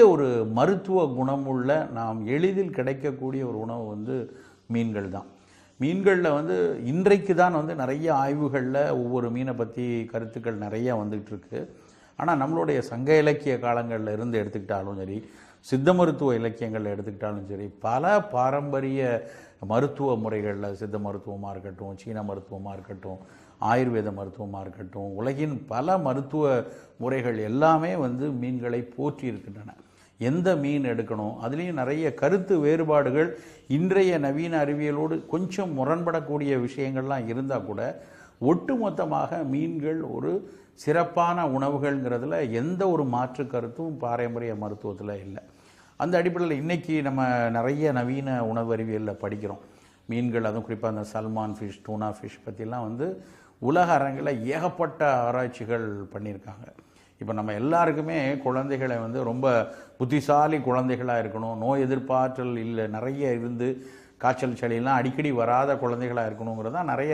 ஒரு மருத்துவ குணமுள்ள நாம் எளிதில் கிடைக்கக்கூடிய ஒரு உணவு மீன்கள் தான். மீன்களில் இன்றைக்கு தான் நிறைய ஆய்வுகளில் ஒவ்வொரு மீனை பற்றி கருத்துக்கள் நிறைய வந்துகிட்டு இருக்கு. ஆனால் நம்மளுடைய சங்க இலக்கிய காலங்களில் இருந்து எடுத்துக்கிட்டாலும் சரி, சித்த மருத்துவ இலக்கியங்களில் எடுத்துக்கிட்டாலும் சரி, பல பாரம்பரிய மருத்துவ முறைகளில் சித்த மருத்துவமாக இருக்கட்டும், சீன மருத்துவமாக இருக்கட்டும், ஆயுர்வேத மருத்துவமாக இருக்கட்டும், உலகின் பல மருத்துவ முறைகள் எல்லாமே மீன்களை போற்றி இருக்கின்றன. எந்த மீன் எடுக்கணும், அதுலேயும் நிறைய கருத்து வேறுபாடுகள் இன்றைய நவீன அறிவியலோடு கொஞ்சம் முரண்படக்கூடிய விஷயங்கள்லாம் இருந்தால் கூட ஒட்டுமொத்தமாக மீன்கள் ஒரு சிறப்பான உணவுகள்ங்கிறதுல எந்த ஒரு மாற்று கருத்தும் பாரம்பரிய மருத்துவத்தில் இல்லை. அந்த அடிப்படையில் இன்றைக்கி நம்ம நிறைய நவீன உணவு அறிவியலில் படிக்கிறோம். மீன்கள், அதுவும் குறிப்பாக அந்த சல்மான் ஃபிஷ், டூனா ஃபிஷ் பற்றிலாம் உலக அரங்கில் ஏகப்பட்ட ஆராய்ச்சிகள் பண்ணியிருக்காங்க. இப்போ நம்ம எல்லாருக்குமே குழந்தைகளை ரொம்ப புத்திசாலி குழந்தைகளாக இருக்கணும், நோய் எதிர்ப்பாற்றல் இல்லை நிறைய இருந்து காய்ச்சல் சளியெல்லாம் அடிக்கடி வராத குழந்தைகளாக இருக்கணுங்கிறது தான் நிறைய